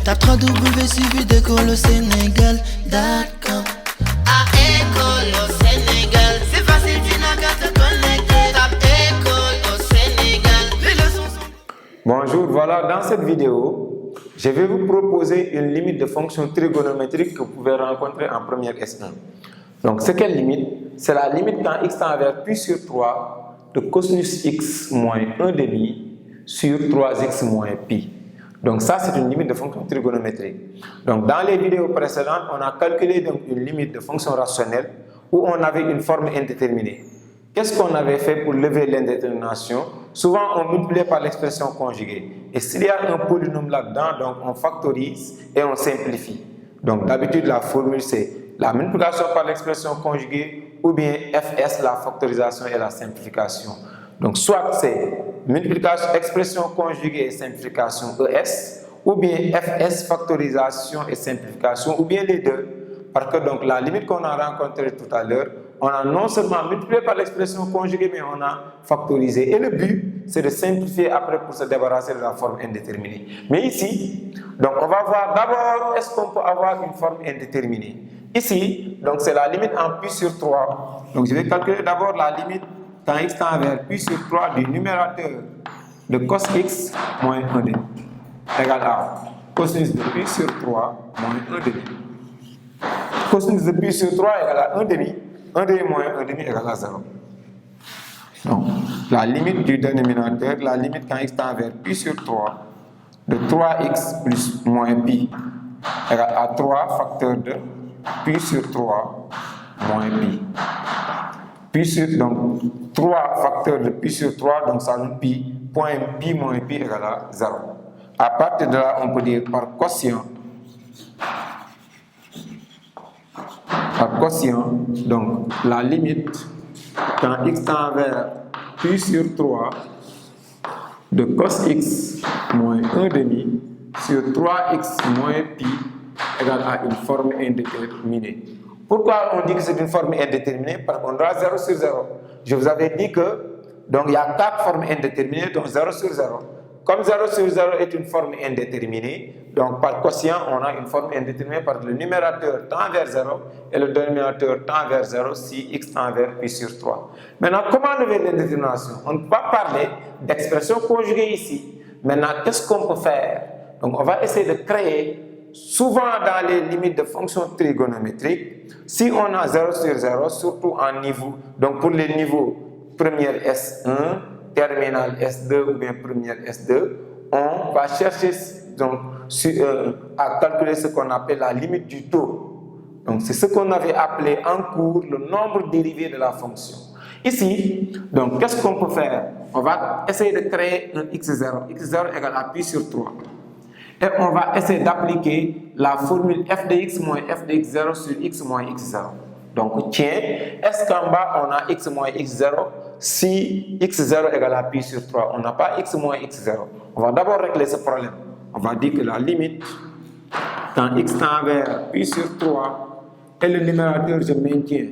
Tape www.suividécole-au-sénégal.com. À École au Sénégal, c'est facile, tu n'as qu'à te connecter. Tape École au Sénégal, les leçons sont... Bonjour, voilà, dans cette vidéo, je vais vous proposer une limite de fonction trigonométrique que vous pouvez rencontrer en première S1. Donc, c'est quelle limite? C'est la limite quand x tend vers pi sur 3 de cosinus x moins 1 demi sur 3x moins pi. Donc, ça, c'est une limite de fonction trigonométrique. Donc, dans les vidéos précédentes, on a calculé donc une limite de fonction rationnelle où on avait une forme indéterminée. Qu'est-ce qu'on avait fait pour lever l'indétermination? Souvent, on multiplie par l'expression conjuguée. Et s'il y a un polynôme là-dedans, donc on factorise et on simplifie. Donc, d'habitude, la formule, c'est la multiplication par l'expression conjuguée ou bien fs, la factorisation et la simplification. Donc, soit c'est multiplication, expression conjuguée et simplification ES, ou bien fs, factorisation et simplification, ou bien les deux. Parce que donc, la limite qu'on a rencontrée tout à l'heure, on a non seulement multiplié par l'expression conjuguée, mais on a factorisé. Et le but, c'est de simplifier après pour se débarrasser de la forme indéterminée. Mais ici, donc on va voir d'abord, est-ce qu'on peut avoir une forme indéterminée? Ici, donc c'est la limite en pi sur 3. Donc je vais calculer d'abord la limite quand x tend vers pi sur 3 du numérateur de cos x moins 1 demi égale à cosinus de pi sur 3 moins 1 demi. Cosinus de pi sur 3 égale à 1 demi. 1 demi moins 1 demi égale à 0. Donc, la limite du dénominateur, la limite quand x tend vers pi sur 3 de 3x plus moins pi égale à 3 facteur de pi sur 3 moins pi. Pi sur, donc, 3 facteurs de pi sur 3, donc ça donne pi, point pi moins pi égale à 0. À partir de là, on peut dire par quotient, donc la limite quand x tend vers pi sur 3 de cos x moins 1 demi sur 3x moins pi égale à une forme indéterminée. Pourquoi on dit que c'est une forme indéterminée? Parce qu'on aura 0 sur 0. Je vous avais dit que donc il y a 4 formes indéterminées, donc 0 sur 0. Comme 0 sur 0 est une forme indéterminée, donc par quotient, on a une forme indéterminée parce que le numérateur tend vers 0 et le dénominateur tend vers 0 si x tend vers pi sur 3. Maintenant, comment lever l'indétermination? On ne peut pas parler d'expression conjuguée ici. Maintenant, qu'est-ce qu'on peut faire? Donc, on va essayer de créer, souvent dans les limites de fonctions trigonométriques, si on a 0 sur 0, surtout en niveau, donc pour les niveaux première S1, terminale S2 ou bien première S2, on va chercher donc, à calculer ce qu'on appelle la limite du taux. Donc c'est ce qu'on avait appelé en cours le nombre dérivé de la fonction. Ici, donc qu'est-ce qu'on peut faire? On va essayer de créer un x0. x0 égale à pi sur 3. Et on va essayer d'appliquer la formule f de x moins f de x0 sur x moins x0. Donc tiens, est-ce qu'en bas on a x moins x0 si x0 égale à pi sur 3? On n'a pas x moins x0. On va d'abord régler ce problème. On va dire que la limite quand x tend vers pi sur 3 et le numérateur je maintiens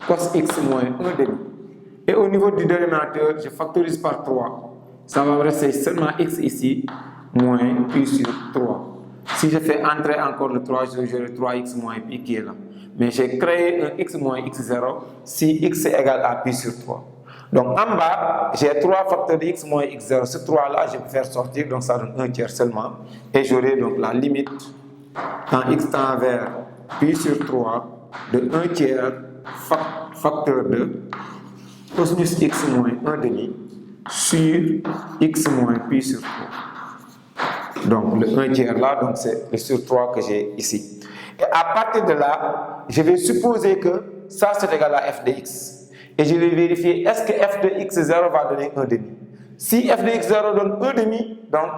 cos x moins 1 demi. Et au niveau du dénominateur je factorise par 3. Ça va me rester seulement x ici moins pi sur 3. Si je fais entrer encore le 3, j'aurai 3x moins pi qui est là. Mais j'ai créé un x moins x0 si x est égal à pi sur 3. Donc en bas, j'ai 3 facteurs de x moins x0. Ce 3 là, je vais faire sortir, donc ça donne 1 tiers seulement. Et j'aurai donc la limite quand x tend vers pi sur 3 de 1 tiers facteur de cosinus x moins 1 demi sur x moins pi sur 3. Donc le 1 tiers là, donc c'est le sur 3 que j'ai ici. Et à partir de là, je vais supposer que ça c'est égal à f de x. Et je vais vérifier est-ce que f de x0 va donner 1 demi. Si f de x0 donne 1 demi, donc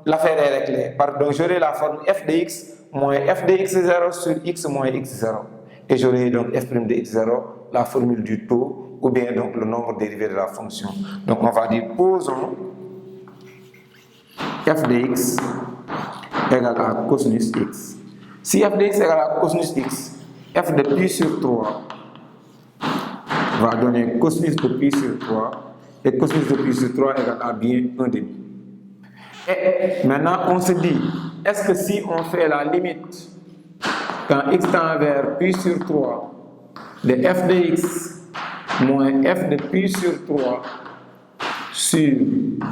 l'affaire est réglée. Donc j'aurai la forme f de x moins f de x0 sur x moins x0. Et j'aurai donc f' de x0, la formule du taux, ou bien donc le nombre dérivé de la fonction. Donc on va dire posons f de x égale à cosinus x. Si f de x égale à cosinus x, f de pi sur 3 va donner cosinus de pi sur 3 et cosinus de pi sur 3 égale à bien 1 demi. Et maintenant on se dit est-ce que si on fait la limite quand x tend vers pi sur 3 de f de x moins f de pi sur 3 sur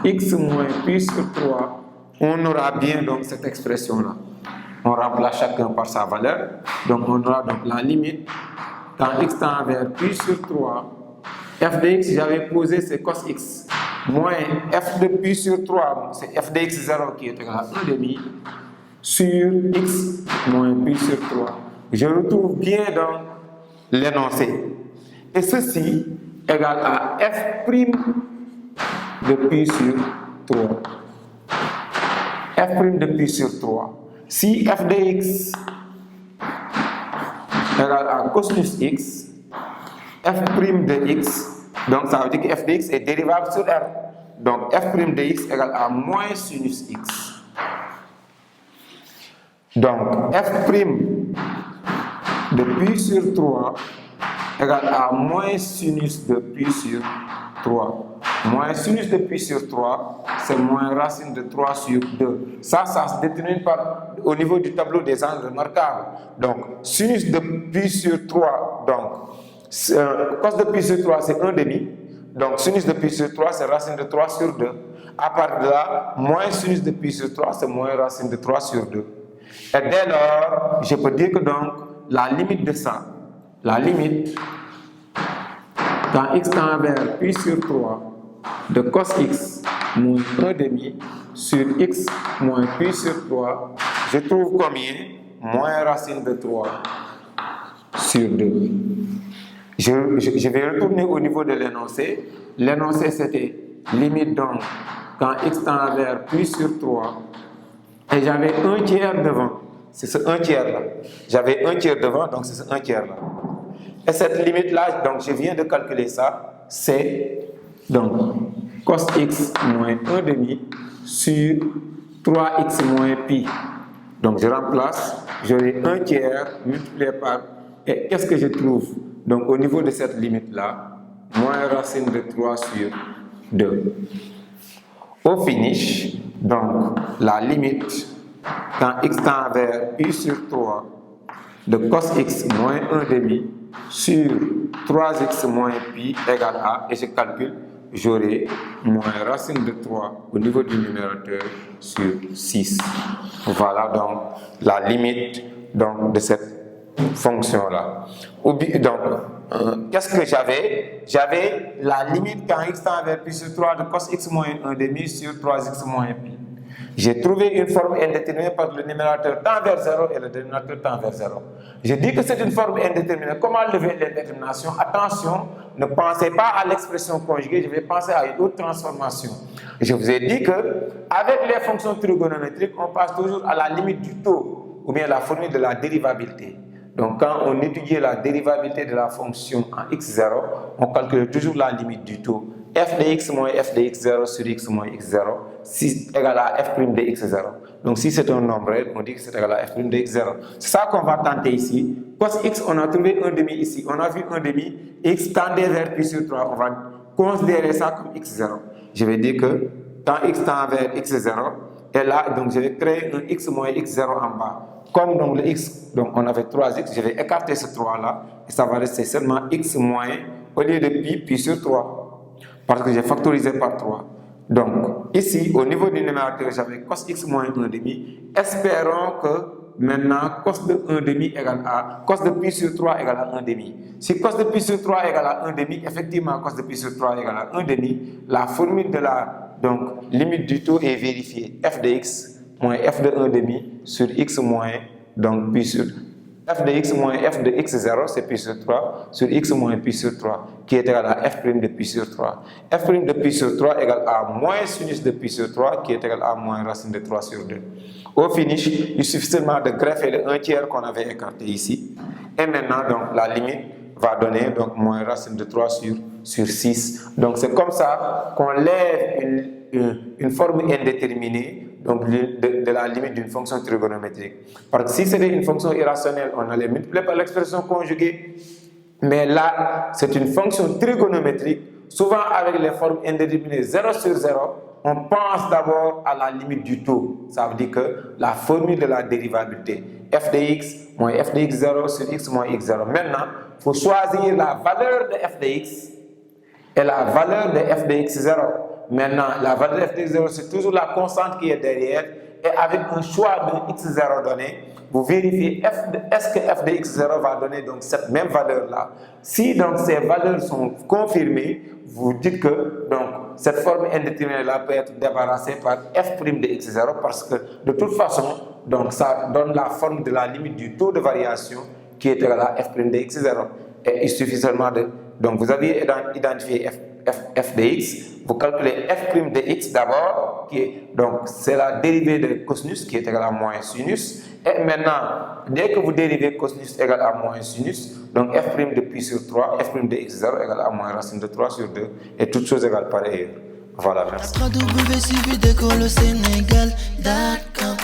x moins pi sur 3, on aura bien donc cette expression-là. On remplace chacun par sa valeur. Donc on aura donc la limite quand x tend vers pi sur 3, f de x, j'avais posé c'est cos x, moins f de pi sur 3, c'est f de x 0 qui est égal à 1 demi, sur x moins pi sur 3. Je retrouve bien donc l'énoncé. Et ceci égale à f' de pi sur 3. F' de pi sur 3. Si f de x égale à cosinus x, f' de x, donc ça veut dire que f de x est dérivable sur R. Donc f' de x égale à moins sinus x. Donc f' de pi sur 3 égale à moins sinus de pi sur 3. Moins sinus de pi sur 3, c'est moins racine de 3 sur 2. Ça se détermine au niveau du tableau des angles remarquables. Donc, sinus de pi sur 3, donc, cos de pi sur 3, c'est 1 demi. Donc, sinus de pi sur 3, c'est racine de 3 sur 2. À partir de là, moins sinus de pi sur 3, c'est moins racine de 3 sur 2. Et dès lors, je peux dire que donc, la limite de ça, la limite, quand x tend vers pi sur 3, de cos x moins 1 demi sur x moins pi sur 3, je trouve combien? Moins racine de 3 sur 2. Je vais retourner au niveau de l'énoncé. L'énoncé c'était limite donc quand x tend vers pi sur 3 et j'avais 1 tiers devant. C'est ce 1 tiers là. J'avais 1 tiers devant, donc c'est ce 1 tiers là. Et cette limite là, donc je viens de calculer ça, c'est donc cos x moins 1 demi sur 3x moins pi. Donc je remplace, j'aurai 1 tiers multiplié par, et qu'est-ce que je trouve? Donc au niveau de cette limite là, moins racine de 3 sur 2. Au finish, donc la limite quand x tend vers pi sur 3 de cos x moins 1 demi sur 3x moins pi égale à, et je calcule, j'aurai moins racine de 3 au niveau du numérateur sur 6. Voilà donc la limite donc, de cette fonction-là. Donc, qu'est-ce que j'avais? J'avais la limite quand x tend vers pi sur 3 de cos x moins 1 demi sur 3x moins pi. J'ai trouvé une forme indéterminée parce que le numérateur tend vers 0 et le dénominateur tend vers 0. Je dis que c'est une forme indéterminée. Comment lever l'indétermination? Attention, ne pensez pas à l'expression conjuguée, je vais penser à une autre transformation. Je vous ai dit que avec les fonctions trigonométriques, on passe toujours à la limite du taux ou bien la formule de la dérivabilité. Donc quand on étudie la dérivabilité de la fonction en x0, on calcule toujours la limite du taux. F de x moins f de x0 sur x moins x0 si égale à f' de x0. Donc si c'est un nombre, on dit que c'est égal à f' de x0. C'est ça qu'on va tenter ici. Cos x, on a trouvé 1 demi ici. On a vu 1 demi, x tendait vers pi sur 3. On va considérer ça comme x0. Je vais dire que quand x tend vers x0, et là, donc je vais créer un x moins x0 en bas. Comme donc le x, donc on avait 3x, je vais écarter ce 3 là, et ça va rester seulement x moins, au lieu de pi sur 3. Parce que j'ai factorisé par 3. Donc, ici, au niveau du numérateur, j'avais cos x moins 1 demi. Espérons que maintenant, cos de 1 demi égale à, cos de pi sur 3 égale à 1 demi. Si cos de pi sur 3 égale à 1 demi, effectivement, cos de pi sur 3 égale à 1 demi, la formule de la donc, limite du taux est vérifiée. F de x moins f de 1 demi sur x moins donc pi sur f de x moins f de x0, c'est pi sur 3, sur x moins pi sur 3, qui est égal à f' de pi sur 3. F' de pi sur 3 égale à moins sinus de pi sur 3, qui est égal à moins racine de 3 sur 2. Au finish, il suffit seulement de greffer le 1 tiers qu'on avait écarté ici. Et maintenant, donc, la limite va donner donc, moins racine de 3 sur 6. Donc, c'est comme ça qu'on lève une forme indéterminée donc de la limite d'une fonction trigonométrique. Parce que si c'était une fonction irrationnelle, on allait multiplier par l'expression conjuguée. Mais là, c'est une fonction trigonométrique, souvent avec les formes indéterminées 0 sur 0. on pense d'abord à la limite du taux. Ça veut dire que la formule de la dérivabilité, f de x moins f de x0 sur x moins x0. Maintenant, il faut choisir la valeur de f de x et la valeur de f de x0. Maintenant, la valeur de f de x0, c'est toujours la constante qui est derrière. Et avec un choix de x0 donné, vous vérifiez est-ce que f de x0 va donner donc cette même valeur-là. Si donc ces valeurs sont confirmées, vous dites que donc cette forme indéterminée-là peut être débarrassée par f' de x0 parce que de toute façon, donc ça donne la forme de la limite du taux de variation qui est égal à f' de x0. Et il suffit seulement de... Donc vous avez identifié f de x, vous calculez f' de x d'abord, qui est donc c'est la dérivée de cosinus qui est égale à moins sinus. Et maintenant, dès que vous dérivez cosinus égale à moins sinus, donc f' de pi sur 3, f' de x0 égale à moins racine de 3 sur 2, et toutes choses égales par ailleurs. Voilà, merci. www.suividecolosénégal.com